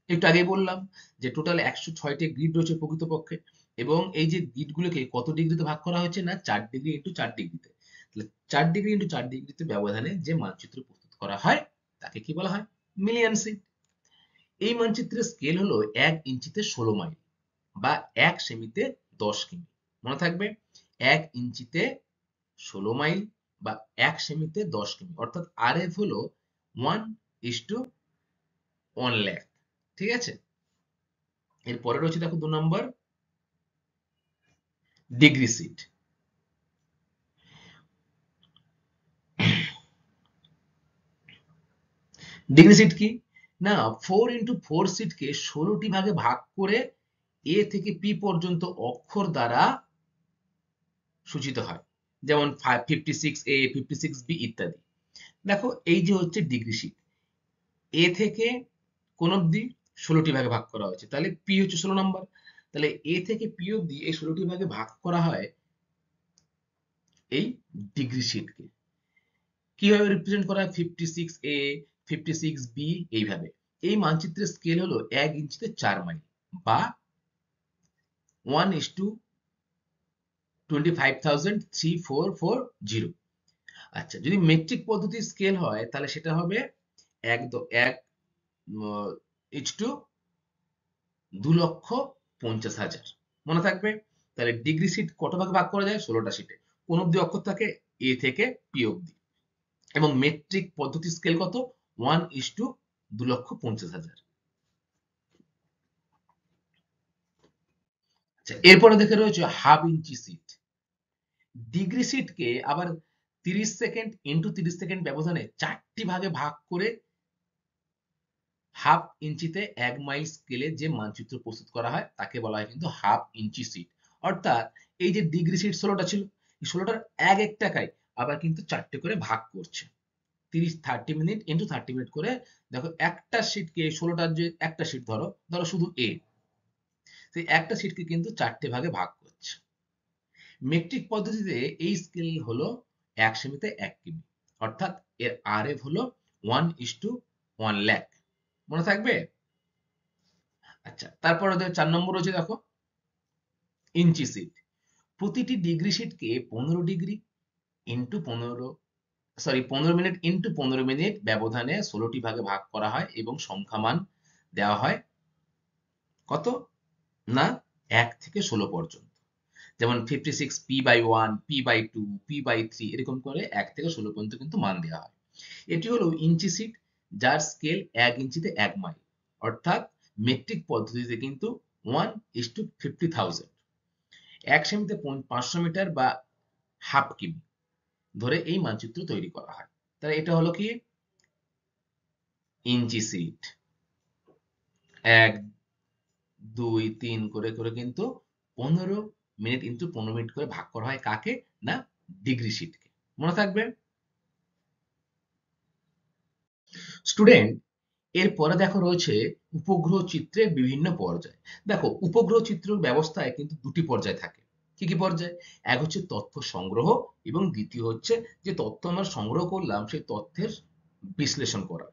একটু আগেই বললাম যে টোটাল 106টি গ্রিড রয়েছে প্রকৃতপক্ষে, এবং এই যে গ্রিডগুলোকে কত ডিগ্রিতে ভাগ করা হয়েছে না 4° ইন্টু 4°তে। তাহলে 4° ইন্টু 4°তে ব্যবধানে যে মানচিত্র প্রস্তুত করা হয় তাকে কি বলা হয়? Million sheet. এই মানচিত্রের স্কেল হলো 1 ইঞ্চিতে 16 মাইল বা 1 সেমিতে 10 কিমি। মনে থাকবে 1 ইঞ্চিতে 16 মাইল বা 1 সেমিতে 10 কিমি। অর্থাৎ আরএফ হলো 1:1 লাখ। ঠিক আছে? এরপরে রয়েছে দেখো 2 নম্বর ডিগ্রি সিট। ডিগ্রি সিট কি না 4x4 সিটকে 16টি ভাগে ভাগ করে এ থেকে পি পর্যন্ত অক্ষর দ্বারা সূচিত হয়, যেমন 56A 56B ইত্যাদি। দেখো এই যে হচ্ছে ডিগ্রি সিট, এ থেকে কোন অব্দি 16টি ভাগে ভাগ করা হয়েছে, তাহলে পি হচ্ছে 16 নম্বর। তাহলে এ থেকে পি অব্দি এই 16টি ভাগে ভাগ করা হয় এই ডিগ্রি সিটকে। কিভাবে রিপ্রেজেন্ট করা হয়? 56A 56B এইভাবে। এই মানচিত্রের স্কেল হলো 1 ইঞ্চিতে 4 মাইল বা 1:25,3440। আচ্ছা, যদি মেট্রিক পদ্ধতির স্কেল হয় তাহলে সেটা হবে 1:2,50,000। মনে থাকবে? তাহলে ডিগ্রি সিট কত ভাগে ভাগ করা যায়? 16টা সিটে। কোন অব্দি অক্ষর থাকে? এ থেকে পি অব্দি। এবং মেট্রিক পদ্ধতির স্কেল কত? 1:2,50,000। এরপরে দেখে রয়েছে হাফ ইঞ্চি সিট। ডিগ্রি সিটকে আবার 30 সেকেন্ড ইন্টু 30 সেকেন্ড ব্যবধানে 4টি ভাগে ভাগ করে হাফ ইঞ্চিতে 1 মাইল স্কেলে যে মানচিত্র প্রস্তুত করা হয় তাকে বলা হয় কিন্তু হাফ ইঞ্চি সিট। অর্থাৎ এই যে ডিগ্রি সিট 16টা ছিল, এই 16টার এক এক টাকায় আবার কিন্তু 4টে করে ভাগ করছে। 30 মিনিট ইন্টু 30 মিনিট করে। দেখো একটা সিটকে 16টার যে একটা সিট ধরো শুধু এ, সেই একটা সিটকে কিন্তু 4টে ভাগে ভাগ করছে। মেট্রিক পদ্ধতিতে এই স্কেল হলো 1 সেমিতে 1 কিমি, অর্থাৎ এর আরএফ হলো 1:1 লাখ। মনে থাকবে? আচ্ছা, তারপরে 4 নম্বর রয়েছে দেখো ইঞ্চি সিট। প্রতিটি ডিগ্রি সিটকে 15 degree into 15 minute into 15 minute ব্যবধানে 16টি ভাগে ভাগ করা হয় এবং সংখ্যামান দেওয়া হয় কত না 1 থেকে 16 পর্যন্ত। যেমন 56 p/1, p/2, p/3 এরকম করে 1 থেকে 16 পর্যন্ত কিন্তু মান দেওয়া হয়। এটি হলো ইঞ্চি সিট, যার স্কেল 1 ইঞ্চিতে 1 মাইল, অর্থাৎ মেট্রিক পদ্ধতিতে কিন্তু 1:50,000। 1 সেমিতে 500 মিটার বা হাফ কিমি ধরে এই মানচিত্র তৈরি করা হয়। তাহলে এটা হলো কি ইঞ্চি সিট। 1, 2, 3 করে করে কিন্তু 15 মিনিট ইন্টু 15 মিনিট করে ভাগ করা হয় কাকে না ডিগ্রি সিটকে। মনে থাকবে? স্টুডেন্ট, এরপরে দেখো রয়েছে উপগ্রহ চিত্রের বিভিন্ন পর্যায়। দেখো উপগ্রহ চিত্র ব্যবস্থায় কিন্তু দুটি পর্যায় থাকে। কি কি পর্যায়? এক হচ্ছে তথ্য সংগ্রহ এবং দ্বিতীয় হচ্ছে যে তথ্য আমরা সংগ্রহ করলাম সেই তথ্যের বিশ্লেষণ করা,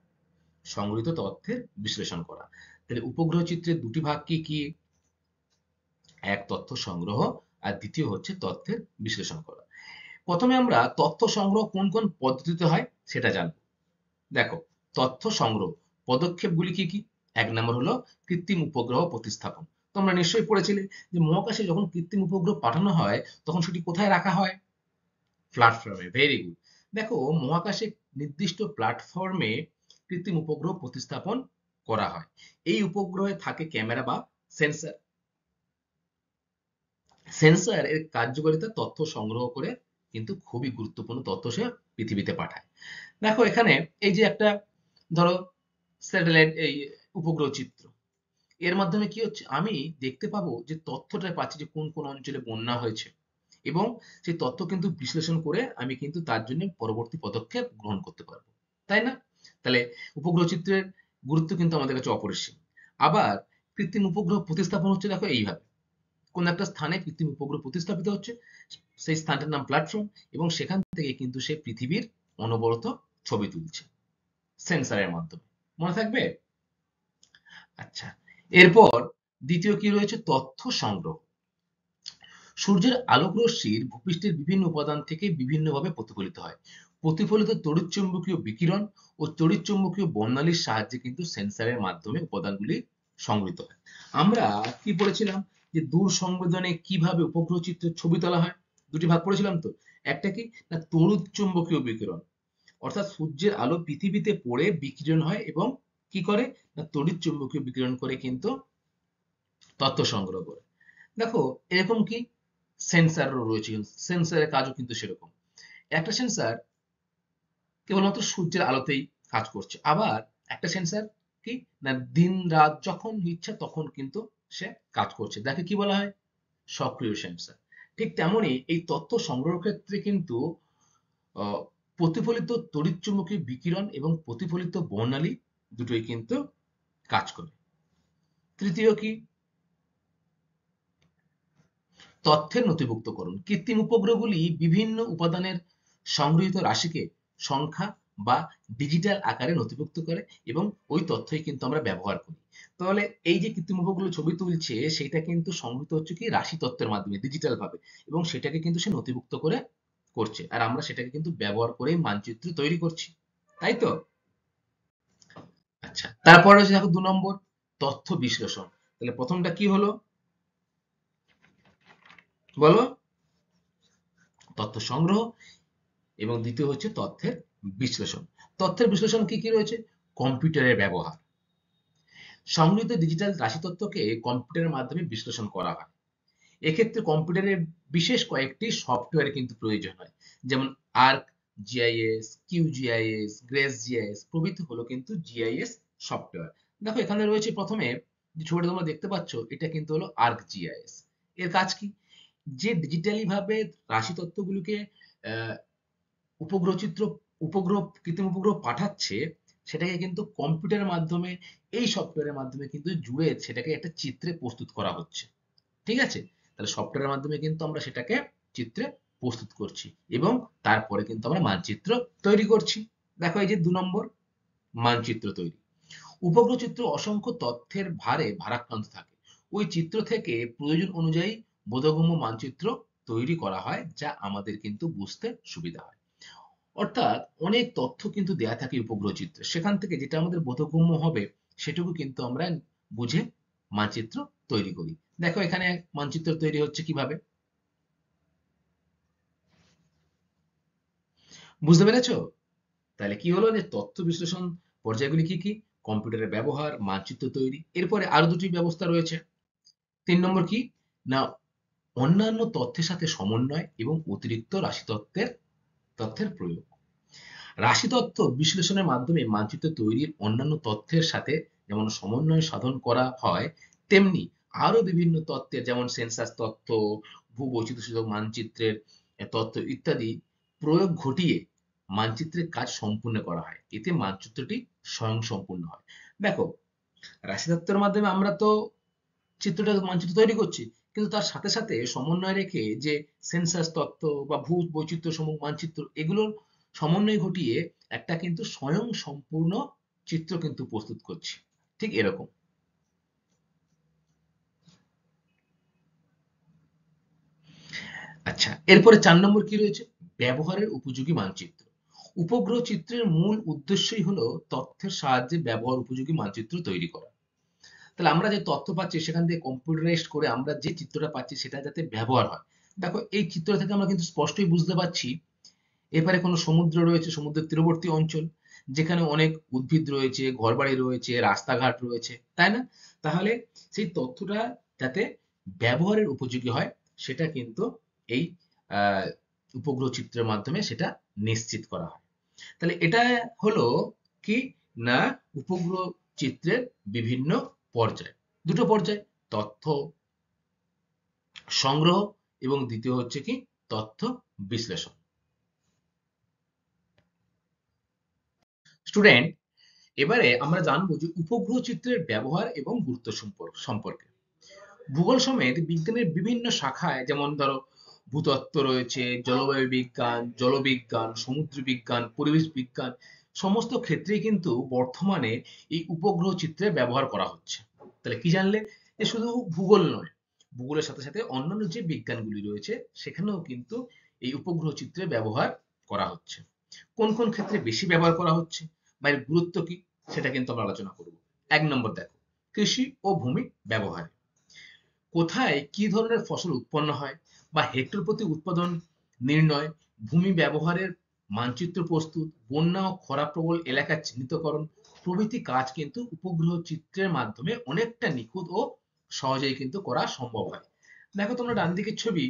সংগৃহীত তথ্যের বিশ্লেষণ করা। তাহলে উপগ্রহ চিত্রের দুটি ভাগ কি কি? এক তথ্য সংগ্রহ আর দ্বিতীয় হচ্ছে তথ্যের বিশ্লেষণ করা। প্রথমে আমরা তথ্য সংগ্রহ কোন কোন পদ্ধতিতে হয় সেটা জানবো। দেখো তথ্য সংগ্রহ পদক্ষেপগুলি কি কি? এক নম্বর হলো কৃত্রিম উপগ্রহ প্রতিস্থাপন। তোমরা নিশ্চয়ই পড়েছিলে যে মহাকাশে যখন কৃত্রিম উপগ্রহ পাঠানো হয় তখন সেটি কোথায় রাখা হয়? প্ল্যাটফর্মে। Very good. দেখো মহাকাশে নির্দিষ্ট প্ল্যাটফর্মে কৃত্রিম উপগ্রহ প্রতিস্থাপন করা হয়। এই উপগ্রহে থাকে ক্যামেরা বা সেন্সর। সেন্সর এর কার্যকারিতা তথ্য সংগ্রহ করে কিন্তু খুবই গুরুত্বপূর্ণ তথ্য সে পৃথিবীতে পাঠায়। দেখো এখানে এই যে একটা ধরো স্যাটেলাইট এই উপগ্রহ চিত্র, এর মাধ্যমে কি হচ্ছে আমি দেখতে পাবো যে তথ্যটা পাচ্ছি যে কোন কোন অঞ্চলে বন্যা হয়েছে এবং সেই তথ্য কিন্তু বিশ্লেষণ করে আমি কিন্তু তার জন্য পরবর্তী পদক্ষেপ গ্রহণ করতে পারবো, তাই না? তাহলে উপগ্রহ চিত্রের গুরুত্ব কিন্তু আমাদের কাছে অপরিসীম। আবার কৃত্রিম উপগ্রহ প্রতিস্থাপন হচ্ছে দেখো এইভাবে, কোন একটা স্থানে কৃত্রিম উপগ্রহ প্রতিস্থাপিত হচ্ছে, সেই স্থানটার নাম প্ল্যাটফর্ম এবং সেখান থেকে কিন্তু সে পৃথিবীর অনবরত ছবি তুলছে সেন্সরের মাধ্যমে। মনে থাকবে? আচ্ছা, এরপর দ্বিতীয় কি রয়েছে? তথ্য সংগ্রহ। সূর্যের আলোক রশ্মির ভূপৃষ্ঠের বিভিন্ন উপাদান থেকে বিভিন্নভাবে প্রতিফলিত হয়। প্রতিফলিত তড়িৎচুম্বকীয় বিকিরণ ও তড়িৎচুম্বকীয় বর্ণালীর সাহায্যে কিন্তু সেন্সরের মাধ্যমে উপাদানগুলি সংগৃহীত হয়। আমরা কি পড়েছিলাম যে দূর সংবেদনে কিভাবে উপগ্রহ চিত্রের ছবি তোলা হয়? দুটি ভাগ পড়েছিলাম তো। একটা কি না তড়িৎচুম্বকীয় বিকিরণ, অর্থাৎ সূর্যের আলো পৃথিবীতে পড়ে বিকিরণ হয় এবং কি করে না তড়িৎচুম্বকীয় বিকিরণ করে কিন্তু তথ্য সংগ্রহ করে। দেখো এরকম কি সেন্সরও রয়েছে, সেন্সরের কাজও কিন্তু সেরকম। একটা সেন্সর কেবলমাত্র সূর্যের আলোতেই কাজ করছে, আবার একটা সেন্সর কি না দিন রাত যখন ইচ্ছা তখন কিন্তু সে কাজ করছে, যাকে কি বলা হয় সক্রিয় সেন্সর। ঠিক তেমনি এই তথ্য সংগ্রহের ক্ষেত্রে কিন্তু আহ, প্রতিফলিত তড়িৎচুম্বকীয় বিকিরণ এবং প্রতিফলিত বর্ণালী দুটোই কিন্তু কাজ করে। তৃতীয় কি? তথ্যের নথিভুক্তকরণ। কৃত্রিম উপগ্রহগুলি বিভিন্ন উপাদানের সংগৃহীত রাশিকে সংখ্যা বা ডিজিটাল আকারে নথিভুক্ত করে এবং ওই তথ্যই কিন্তু আমরা ব্যবহার করি। তাহলে এই যে কৃত্রিম উপগ্রহ ছবি তুলছে সেটা কিন্তু সংগৃহীত হচ্ছে কি রাশি তত্ত্বের মাধ্যমে ডিজিটাল ভাবে এবং সেটাকে কিন্তু সে নথিভুক্ত করে করছে আর আমরা সেটাকে কিন্তু ব্যবহার করে মানচিত্র তৈরি করছি, তাই তো? আচ্ছা, তারপরে হচ্ছে দেখো 2 নম্বর তথ্য বিশ্লেষণ। তাহলে প্রথমটা কি হলো বলো? তথ্য সংগ্রহ এবং দ্বিতীয় হচ্ছে তথ্যের বিশ্লেষণ। তথ্যের বিশ্লেষণ কি কি রয়েছে? কম্পিউটারের ব্যবহার। সংগৃহীত ডিজিটাল রাশি তথ্যকে কম্পিউটারের মাধ্যমে বিশ্লেষণ করা হয়। এক্ষেত্রে কম্পিউটারের বিশেষ কয়েকটি সফটওয়্যার কিন্তু প্রয়োজন হয়, যেমন আর্ক জিআইএস, কিউজিআইএস, গ্রেস জিআইএস প্রভৃতি হলো কিন্তু জিআইএস সফটওয়্যার। দেখো এখানে রয়েছে প্রথমে যে ছবিটা তোমরা দেখতে পাচ্ছ, এটা কিন্তু হলো আর্ক জিআইএস। এর কাজ কি? যে ডিজিটালি ভাবে রাশি তত্ত্বগুলোকে আহ, উপগ্রহ চিত্র উপগ্রহ কৃত্রিম উপগ্রহ পাঠাচ্ছে, সেটাকে কিন্তু কম্পিউটারের মাধ্যমে, এই সফটওয়্যারের মাধ্যমে কিন্তু জুড়ে সেটাকে একটা চিত্রে প্রস্তুত করা হচ্ছে। ঠিক আছে? তাহলে সফটওয়্যারের মাধ্যমে কিন্তু আমরা সেটাকে চিত্রে প্রস্তুত করছি এবং তারপরে কিন্তু আমরা মানচিত্র তৈরি করছি। দেখো এই যে 2 নম্বর, মানচিত্র তৈরি। উপগ্রহ চিত্র অসংখ্য তথ্যের ভারে ভারাক্রান্ত থাকে। ওই চিত্র থেকে প্রয়োজন অনুযায়ী বোধগম্য মানচিত্র তৈরি করা হয়, যা আমাদের কিন্তু বুঝতে সুবিধা হয়। অর্থাৎ অনেক তথ্য কিন্তু দেয়া থাকে উপগ্রহ চিত্রে, সেখান থেকে যেটা আমাদের বোধগম্য হবে সেটুকু কিন্তু আমরা বুঝে মানচিত্র তৈরি করি। দেখো এখানে মানচিত্র তৈরি হচ্ছে কিভাবে, বুঝতে পেরেছো? তাহলে কি হলো, যে তথ্য বিশ্লেষণ পর্যায়গুলি কি কি? কম্পিউটারের ব্যবহার, মানচিত্র তৈরি, এরপরে আরো দুটি ব্যবস্থা রয়েছে। 3 নম্বর কি না, অন্যান্য তথ্যের সাথে সমন্বয় এবং অতিরিক্ত তথ্যের প্রয়োগ। রাশিতত্ত্ব বিশ্লেষণের মাধ্যমে মানচিত্র তৈরির অন্যান্য তথ্যের সাথে যেমন সমন্বয় সাধন করা হয়, তেমনি আরো বিভিন্ন তত্ত্বের, যেমন সেন্সাস তথ্য, ভূবৈচিত্র্যসূচক মানচিত্রের তথ্য ইত্যাদি প্রয়োগ ঘটিয়ে মানচিত্রের কাজ সম্পূর্ণ করা হয়। এতে মানচিত্রটি স্বয়ংসম্পূর্ণ হয়। দেখো রাশিতত্ত্বের মাধ্যমে আমরা তো মানচিত্র তৈরি করছি, কিন্তু তার সাথে সাথে সমন্বয় রেখে যে সেন্সাস তত্ত্ব বা ভূ বৈচিত্র্য সমূহ মানচিত্র, এগুলোর সমন্বয় ঘটিয়ে একটা কিন্তু স্বয়ং সম্পূর্ণ চিত্র কিন্তু প্রস্তুত করছি। ঠিক এরকম। আচ্ছা, এরপরে 4 নম্বর কি রয়েছে? ব্যবহারের উপযোগী মানচিত্র। উপগ্রহ চিত্রের মূল উদ্দেশ্যই হলো তথ্যের সাহায্যে ব্যবহার উপযোগী মানচিত্র তৈরি করা। তাহলে আমরা যে তথ্য পাচ্ছি সেখান থেকে কম্পিউটারাইজড করে আমরা যে চিত্রটা পাচ্ছি সেটা যাতে ব্যবহার হয়। দেখো এই চিত্র থেকে আমরা কিন্তু স্পষ্টই বুঝতে পারছি এপারে কোনো সমুদ্র রয়েছে, সমুদ্রের তীরবর্তী অঞ্চল, যেখানে অনেক উদ্ভিদ রয়েছে, ঘরবাড়ি রয়েছে, রাস্তাঘাট রয়েছে, তাই না? তাহলে সেই তথ্যটা যাতে ব্যবহারের উপযোগী হয়, সেটা কিন্তু এই আহ, উপগ্রহ চিত্রের মাধ্যমে সেটা নিশ্চিত করা হয়। তাহলে এটা হলো কি না, উপগ্রহ চিত্রের বিভিন্ন পর্যায়। দুটো পর্যায়, তথ্য সংগ্রহ এবং দ্বিতীয় হচ্ছে কি তথ্য বিশ্লেষণ। স্টুডেন্ট, এবারে আমরা জানবো যে উপগ্রহ চিত্রের ব্যবহার এবং গুরুত্ব সম্পর্কে। ভূগোল সমেত বিজ্ঞানের বিভিন্ন শাখায়, যেমন ধরো ভূতত্ত্ব রয়েছে, জলবায়ু বিজ্ঞান, জলবিজ্ঞান, সমুদ্র বিজ্ঞান, পরিবেশ বিজ্ঞান, সমস্ত ক্ষেত্রেই কিন্তু বর্তমানে এই উপগ্রহ চিত্রের ব্যবহার করা হচ্ছে। তাহলে কি জানলে, যে শুধু ভূগোল নয়, ভূগোলের সাথে সাথে অন্যান্য যে বিজ্ঞানগুলি রয়েছে সেখানেও কিন্তু এই উপগ্রহ চিত্রের ব্যবহার করা হচ্ছে। কোন কোন ক্ষেত্রে বেশি ব্যবহার করা হচ্ছে বা এর গুরুত্ব কি, সেটা কিন্তু আমরা আলোচনা করব। 1 নম্বর দেখো, কৃষি ও ভূমি ব্যবহার। কোথায় কি ধরনের ফসল উৎপন্ন হয় বা হেক্টর প্রতি উৎপাদন নির্ণয়, ভূমি ব্যবহারের মানচিত্র প্রস্তুত, বন্যা ও খরাপ্রবল এলাকা চিহ্নিতকরণ প্রভৃতি কাজ কিন্তু উপগ্রহ চিত্রের মাধ্যমে অনেকটা নিখুঁত ও সহজেই কিন্তু করা সম্ভব হয়। দেখো তোমরা ডান দিকের ছবি,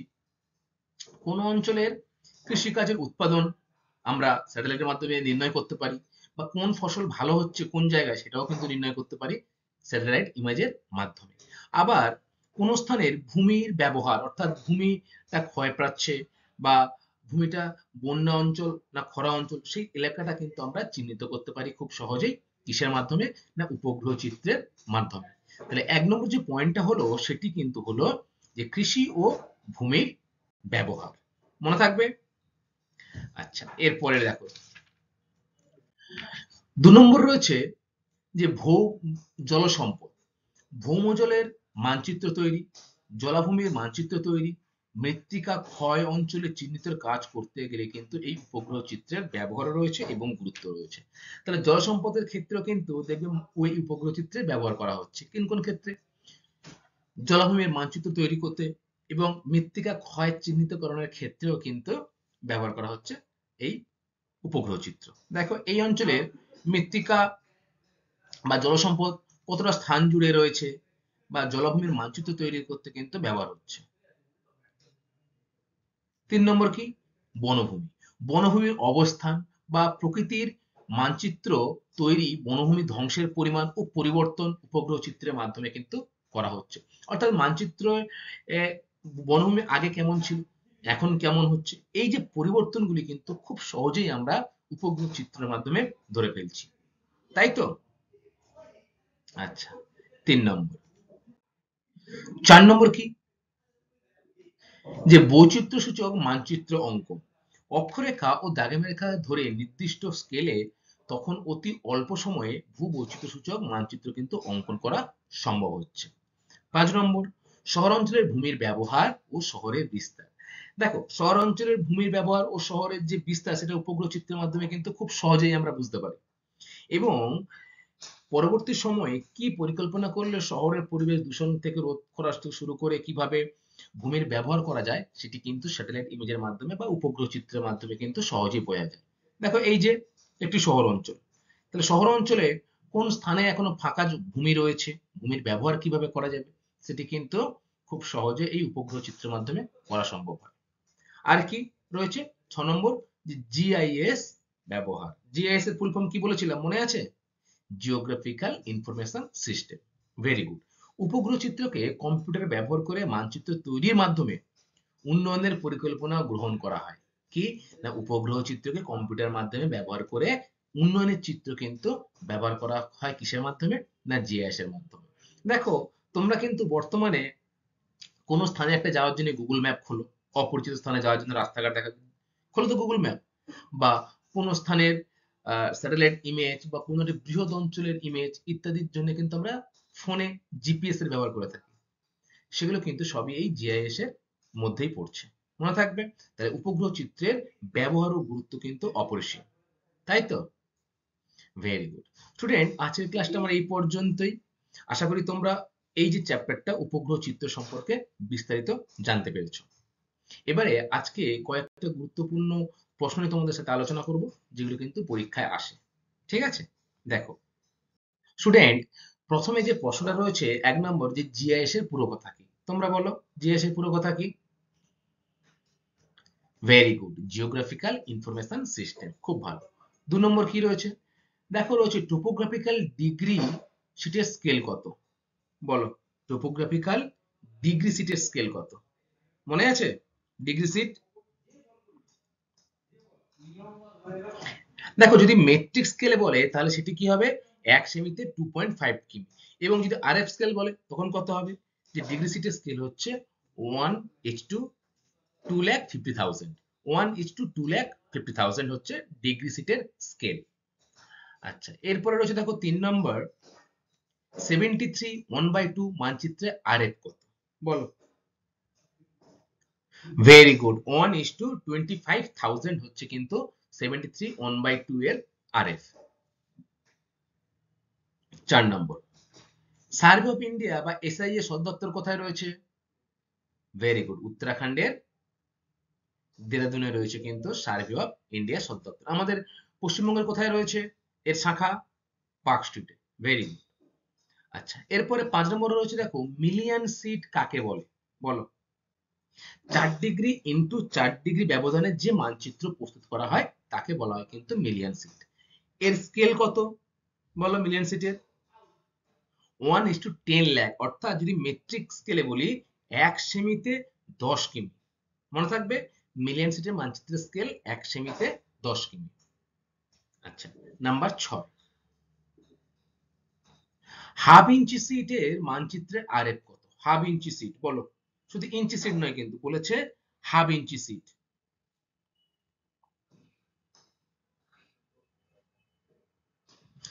কোন অঞ্চলের কৃষিকাজের উৎপাদন আমরা স্যাটেলাইটের মাধ্যমে নির্ণয় করতে পারি, বা কোন ফসল ভালো হচ্ছে কোন জায়গায় সেটাও কিন্তু নির্ণয় করতে পারি স্যাটেলাইট ইমেজের মাধ্যমে। আবার কোন স্থানের ভূমির ব্যবহার, অর্থাৎ ভূমিটা ক্ষয় পাচ্ছে বা ভূমিটা বন্যা অঞ্চল না খরা অঞ্চল, সেই এলাকাটা কিন্তু আমরা চিহ্নিত করতে পারি খুব সহজেই। কিসের মাধ্যমে? না উপগ্রহ চিত্রের মাধ্যমে। তাহলে 1 নম্বর যে পয়েন্টটা হলো সেটি কিন্তু হলো যে কৃষি ও ভূমির ব্যবহার। মনে থাকবে? আচ্ছা, এরপরে দেখো 2 নম্বর রয়েছে যে জলসম্পদ, ভৌমজলের মানচিত্র তৈরি, জলাভূমির মানচিত্র তৈরি, মৃত্তিকা ক্ষয় অঞ্চলে চিহ্নিত কাজ করতে গেলে কিন্তু এই উপগ্রহ চিত্রের ব্যবহার রয়েছে এবং গুরুত্ব রয়েছে। তাহলে জলসম্পদের ক্ষেত্রেও কিন্তু দেখবে ওই উপগ্রহ চিত্রের ব্যবহার করা হচ্ছে। কোন কোন ক্ষেত্রে? জলাভূমির মানচিত্র তৈরি করতে এবং মৃত্তিকা ক্ষয় চিহ্নিতকরণের ক্ষেত্রেও কিন্তু ব্যবহার করা হচ্ছে এই উপগ্রহ চিত্র। দেখো এই অঞ্চলের মৃত্তিকা বা জলসম্পদ কতটা স্থান জুড়ে রয়েছে বা জলাভূমির মানচিত্র তৈরি করতে কিন্তু ব্যবহার হচ্ছে। 3 নম্বর কি? বনভূমি। বনভূমির অবস্থান বা প্রকৃতির মানচিত্র তৈরি, বনভূমি ধ্বংসের পরিমাণ ও পরিবর্তন উপগ্রহ চিত্রের মাধ্যমে কিন্তু করা হচ্ছে। অর্থাৎ মানচিত্র বনভূমি আগে কেমন ছিল, এখন কেমন হচ্ছে, এই যে পরিবর্তনগুলি কিন্তু খুব সহজেই আমরা উপগ্রহ চিত্রের মাধ্যমে ধরে ফেলছি, তাই তো? আচ্ছা, 3 নম্বর। 4 নম্বর কি? যে বৈচিত্র্য সূচক মানচিত্র অঙ্কন। অক্ষরেখা ও দাগের রেখা ধরে নির্দিষ্ট স্কেলে তখন অতি অল্প সময়ে ভূবৈচিত্র্য সূচক মানচিত্র কিন্তু অঙ্কন করা সম্ভব হচ্ছে। 5 নম্বর, শহরাঞ্চলের ভূমির ব্যবহার ও শহরের বিস্তার। দেখো, শহরাঞ্চলের ভূমির ব্যবহার ও শহরের যে বিস্তার সেটা উপগ্রহ চিত্রের মাধ্যমে কিন্তু খুব সহজেই আমরা বুঝতে পারি। এবং পরবর্তী সময়ে কি পরিকল্পনা করলে শহরের পরিবেশ দূষণ থেকে রোধ করা থেকে শুরু করে কিভাবে ভূমির ব্যবহার করা যায় সেটি কিন্তু স্যাটেলাইট ইমেজের মাধ্যমে বা উপগ্রহ চিত্রের মাধ্যমে কিন্তু সহজেই বোঝা যায়। দেখো, এই যে একটি শহর অঞ্চল, তাহলে শহর অঞ্চলে কোন স্থানে এখনো ফাঁকা ভূমি রয়েছে, ভূমির ব্যবহার কিভাবে করা যাবে সেটি কিন্তু খুব সহজে এই উপগ্রহ চিত্রের মাধ্যমে করা সম্ভব হয়। আর কি রয়েছে? 6 নম্বর, যে জিআইএস ব্যবহার। জিআইএস এর ফুল ফর্ম কি বলেছিলাম, মনে আছে? Geographical information system. Very good. উপগ্রহ চিত্রকে কম্পিউটার ব্যবহার করে মানচিত্র তৈরির মাধ্যমে উন্নয়নের পরিকল্পনা গ্রহণ করা হয়। কি না, উপগ্রহ চিত্রকে কম্পিউটার মাধ্যমে ব্যবহার করে উন্নয়নের চিত্র কিন্তু ব্যবহার করা হয় কিসের মাধ্যমে? না, জিআইএস এর মাধ্যমে। দেখো, তোমরা কিন্তু বর্তমানে কোনো স্থানে একটা যাওয়ার জন্য গুগল ম্যাপ খোলো, অপরিচিত স্থানে যাওয়ার জন্য রাস্তাঘাট দেখা, খোলো তো গুগল ম্যাপ, বা কোনো স্থানের স্যাটেলাইট ইমেজ বা কোনো একটা বৃহৎ অঞ্চলের ইমেজ ইত্যাদির জন্য কিন্তু আমরা ফোনে জিপিএস এর ব্যবহার করে থাকি। সেগুলো কিন্তু সবই এই জিআইএস এর মধ্যেই পড়ছে, মনে থাকবে। তাহলে উপগ্রহ চিত্রের ব্যবহার ও গুরুত্ব কিন্তু অপরিসীম, তাই তো? Very good. স্টুডেন্ট, আজকের ক্লাসটা আমার এই পর্যন্তই। আশা করি তোমরা এই যে চ্যাপ্টারটা উপগ্রহ চিত্র সম্পর্কে বিস্তারিত জানতে পেরেছো। এবারে আজকে কয়েকটা গুরুত্বপূর্ণ প্রশ্ন নিয়ে তোমাদের সাথে আলোচনা করব, যেগুলো কিন্তু পরীক্ষায় আসে। ঠিক আছে? দেখো স্টুডেন্ট, প্রথমে যে প্রশ্নটা রয়েছে 1 নম্বর, যে জিআইএস এর পুরো কথা কি? তোমরা বলো, জিআইএস এর পুরো কথা কি? Very good, geographical information system, খুব ভালো। 2 নম্বর কি রয়েছে? দেখো, রয়েছে টোপোগ্রাফিক্যাল ডিগ্রি সিটের স্কেল কত? বলো, টোপোগ্রাফিক্যাল ডিগ্রি সিটের স্কেল কত? মনে আছে ডিগ্রি সিট? দেখো, যদি মেট্রিক স্কেলে বলে তাহলে সেটি কি হবে? 1 সেমিতে 2.5 কিমি। এবং যদি আরএফ স্কেল বলে তখন কত হবে? যে ডিগ্রি সিটের স্কেল হচ্ছে 1:250,000। 1:250,000 হচ্ছে ডিগ্রি সিটের স্কেল। আচ্ছা, এরপরে রয়েছে দেখো 3 নম্বর, 73 1/2 মানচিত্রে আরএফ কত? বলো। ভেরি গুড, 1:25,000 হচ্ছে কিন্তু 73 1/2 এর RF. 4 number, survey of India বা এসআই এর সদর দপ্তর কোথায় রয়েছে? ভেরি গুড, উত্তরাখণ্ডের দেরাদুনে রয়েছে কিন্তু সার্ভে অফ ইন্ডিয়া সদর দপ্তর। আমাদের পশ্চিমবঙ্গের কোথায় রয়েছে এর শাখা? পার্ক স্ট্রিটে। Very good. আচ্ছা, এরপরে 5 নম্বরে রয়েছে, দেখো মিলিয়ন সিট কাকে বলে? বলো। 4 ডিগ্রি ইন্টু 4 ডিগ্রি ব্যবধানে যে মানচিত্র প্রস্তুত করা হয় তাকে বলা হয় কিন্তু মিলিয়ন সিট। এর স্কেল কত? বলো মিলিয়ন সিটের। 1:10 লাখ, অর্থাৎ যদি মেট্রিক স্কেলে বলি 1 সেমিতে 10 কিমি। মনে থাকবে, মিলিয়ন সিটের মানচিত্রের স্কেল 1 সেমিতে 10 কিমি। আচ্ছা, নাম্বার 6, হাফ ইঞ্চি সিটের মানচিত্রে আরএফ কত? হাফ ইঞ্চি সিট, বলো। শুধু ইঞ্চি সিট নয়, কিন্তু বলেছে half inch sheet.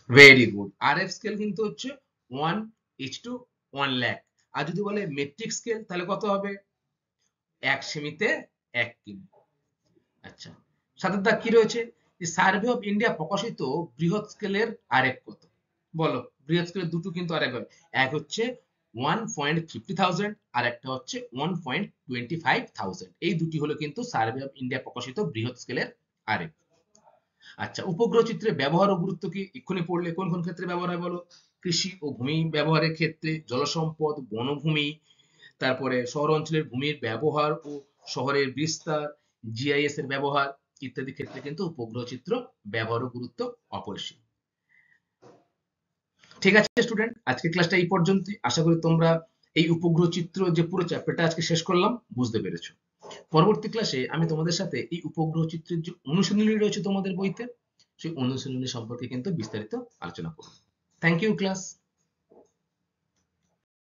Very good, RF scale কিন্তু হচ্ছে 1:1 লাখ। আর যদি বলে মেট্রিক স্কেল তাহলে কত হবে? 1 সেমিতে 1 কিমি। আচ্ছা, সাথে দাগ কি রয়েছে? যে সার্ভে অফ ইন্ডিয়া প্রকাশিত বৃহৎ স্কেলের আরএফ কত? বলো। বৃহৎ স্কেলের দুটো কিন্তু আরএফ হয়, এক হচ্ছে 1.50,000 আর একটা হচ্ছে 1.25,000। এই দুটি হলো কিন্তু সার্ভে অফ ইন্ডিয়া প্রকাশিত বৃহৎ স্কেলের আরএফ। আচ্ছা, উপগ্রহ চিত্রের ব্যবহার ও গুরুত্ব কি? এক্ষুনি পড়লে কোন কোন ক্ষেত্রে ব্যবহার হয় বলো? কৃষি ও ভূমি ব্যবহারের ক্ষেত্রে, জলসম্পদ, বনভূমি, তারপরে শহর অঞ্চলের ভূমির ব্যবহার ও শহরের বিস্তার, জিআইএস এর ব্যবহার ইত্যাদি ক্ষেত্রে কিন্তু উপগ্রহ চিত্র ব্যবহার ও গুরুত্ব অপরিসীম। ঠিক আছে স্টুডেন্ট, আজকে ক্লাসটা এই পর্যন্তই। আশা করি তোমরা এই উপগ্রহ চিত্র যে পুরো চ্যাপ্টারটা আজকে শেষ করলাম বুঝতে পেরেছো। পরবর্তী ক্লাসে আমি তোমাদের সাথে এই উপগ্রহ চিত্রের যে অনুশীলনী রয়েছে তোমাদের বইতে, সেই অনুশীলনী সম্পর্কে কিন্তু বিস্তারিত আলোচনা করব। Thank you class.